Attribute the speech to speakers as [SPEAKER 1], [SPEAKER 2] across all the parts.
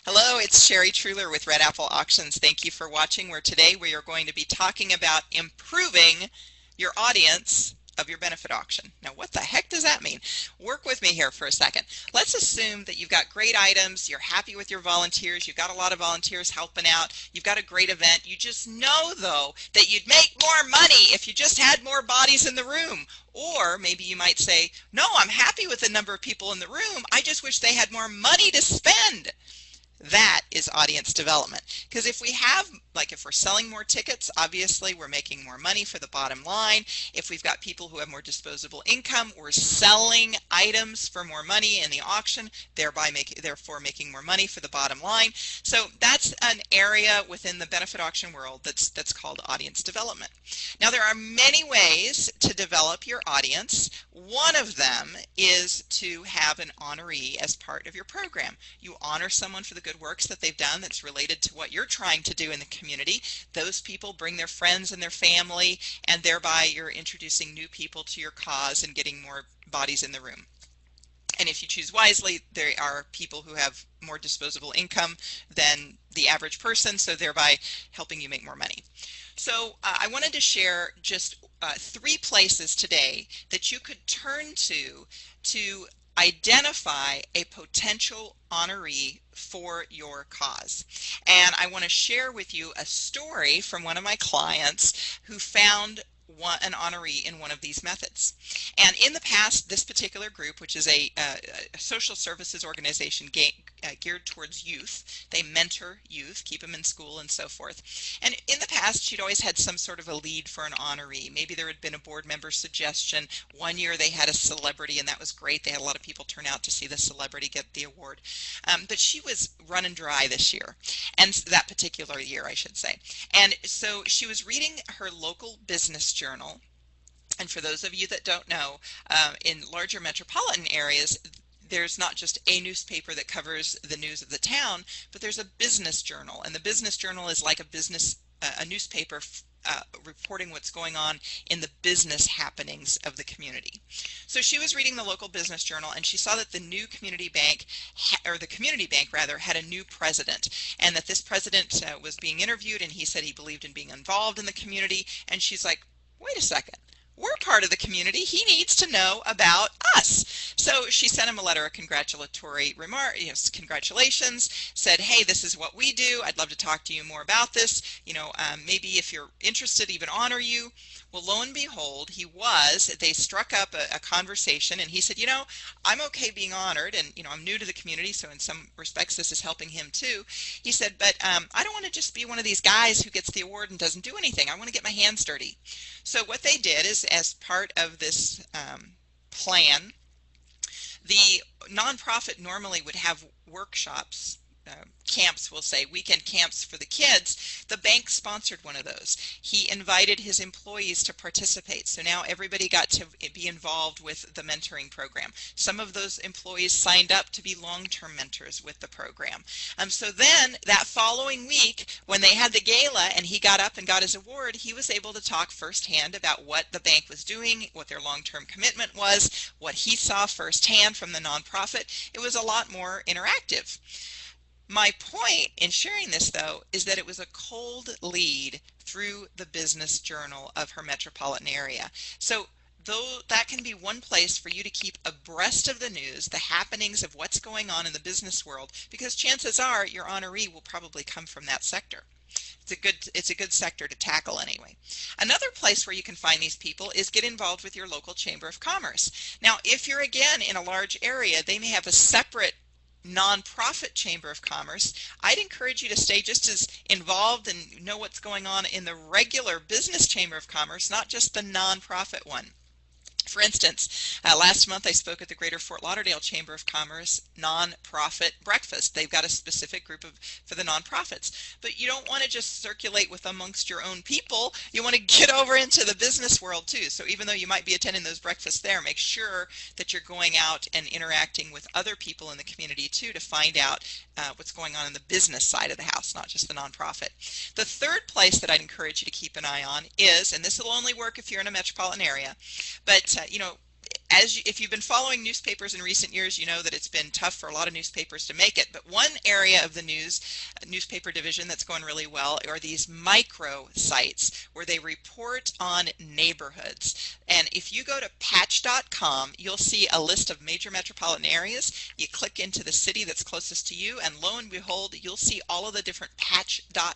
[SPEAKER 1] Hello, it's Sherry Truhlar with Red Apple Auctions. Thank you for watching, where today we are going to be talking about improving your audience of your benefit auction. Now, what the heck does that mean? Work with me here for a second. Let's assume that you've got great items, you're happy with your volunteers, you've got a lot of volunteers helping out, you've got a great event. You just know, though, that you'd make more money if you just had more bodies in the room. Or maybe you might say, no, I'm happy with the number of people in the room, I just wish they had more money to spend. That is audience development. Because if we have, like if we're selling more tickets, obviously we're making more money for the bottom line. If we've got people who have more disposable income, we're selling items for more money in the auction, therefore making more money for the bottom line. So that's an area within the benefit auction world that's called audience development. Now, there are many ways to develop your audience. One of them is to have an honoree as part of your program. You honor someone for the good works that they've done that's related to what you're trying to do in the community. Those people bring their friends and their family, and thereby you're introducing new people to your cause and getting more bodies in the room. And if you choose wisely, there are people who have more disposable income than the average person, so thereby helping you make more money. So I wanted to share just 3 places today that you could turn to identify a potential honoree for your cause. And I want to share with you a story from one of my clients who found an honoree in one of these methods. And in the past, this particular group, which is a social services organization geared towards youth, they mentor youth, keep them in school and so forth. And in the past, she'd always had some sort of a lead for an honoree. Maybe there had been a board member suggestion. One year they had a celebrity, and that was great. They had a lot of people turn out to see the celebrity get the award. But she was running dry this year, and that particular year, I should say. And so she was reading her local business journal. And for those of you that don't know, in larger metropolitan areas, there's not just a newspaper that covers the news of the town, but there's a business journal. And the business journal is like a newspaper reporting what's going on in the business happenings of the community. So she was reading the local business journal, and she saw that the new community bank, or the community bank rather, had a new president, and that this president was being interviewed, and he said he believed in being involved in the community. And she's like, wait a second. We're part of the community. He needs to know about us. So she sent him a letter, a congratulatory remark, congratulations, said, hey, this is what we do. I'd love to talk to you more about this. Maybe if you're interested, even honor you. Well, lo and behold, they struck up a conversation, and he said, I'm okay being honored, and, I'm new to the community, so in some respects this is helping him too. He said, but I don't want to just be one of these guys who gets the award and doesn't do anything. I want to get my hands dirty. So what they did is, as part of this plan, the nonprofit normally would have workshops, camps, we'll say, weekend camps for the kids. The bank sponsored one of those. He invited his employees to participate. So now everybody got to be involved with the mentoring program. Some of those employees signed up to be long-term mentors with the program. So then that following week, when they had the gala and he got up and got his award, he was able to talk firsthand about what the bank was doing, what their long-term commitment was, what he saw firsthand from the nonprofit. It was a lot more interactive. My point in sharing this, though, is that it was a cold lead through the business journal of her metropolitan area. So though that can be one place for you to keep abreast of the news, the happenings of what's going on in the business world, because chances are your honoree will probably come from that sector. It's a good sector to tackle anyway. Another place where you can find these people is get involved with your local chamber of commerce. Now, if you're again in a large area, they may have a separate nonprofit chamber of commerce. I'd encourage you to stay just as involved and know what's going on in the regular business chamber of commerce, not just the nonprofit one. For instance, last month I spoke at the Greater Fort Lauderdale Chamber of Commerce nonprofit breakfast. They've got a specific group for the nonprofits. But you don't want to just circulate with amongst your own people. You want to get over into the business world too. So even though you might be attending those breakfasts there, make sure that you're going out and interacting with other people in the community too to find out what's going on in the business side of the house, not just the nonprofit. The third place that I'd encourage you to keep an eye on is, and this will only work if you're in a metropolitan area, but if you've been following newspapers in recent years, you know that it's been tough for a lot of newspapers to make it. But one area of the newspaper division that's going really well are these micro sites where they report on neighborhoods. And if you go to patch.com, you'll see a list of major metropolitan areas. You click into the city that's closest to you, and lo and behold, you'll see all of the different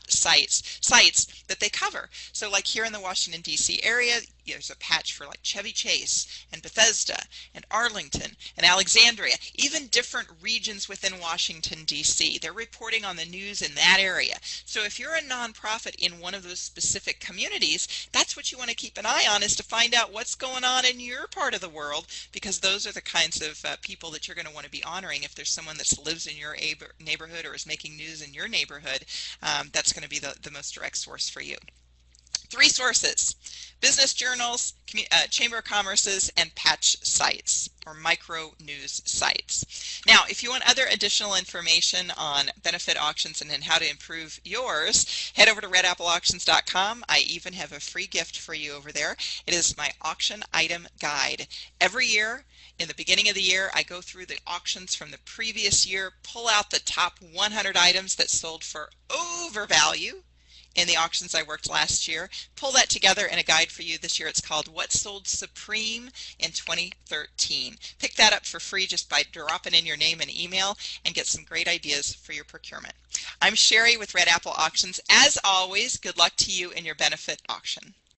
[SPEAKER 1] sites that they cover. So like here in the Washington, D.C. area, there's a patch for like Chevy Chase and Bethesda and Arlington and Alexandria, even different regions within Washington, D.C. They're reporting on the news in that area. So if you're a nonprofit in one of those specific communities, that's what you want to keep an eye on, is to find out what's going on in your part of the world, because those are the kinds of people that you're going to want to be honoring. If there's someone that lives in your neighborhood or is making news in your neighborhood, that's going to be the most direct source for you. 3 sources: business journals, Chamber of Commerce's, and patch sites or micro news sites. Now, if you want other additional information on benefit auctions and how to improve yours, head over to redappleauctions.com. I even have a free gift for you over there. It is my auction item guide. Every year, in the beginning of the year, I go through the auctions from the previous year, pull out the top 100 items that sold for overvalue in the auctions I worked last year, pull that together in a guide for you this year. It's called What Sold Supreme in 2013. Pick that up for free just by dropping in your name and email, and get some great ideas for your procurement. I'm Sherry with Red Apple Auctions. As always, good luck to you in your benefit auction.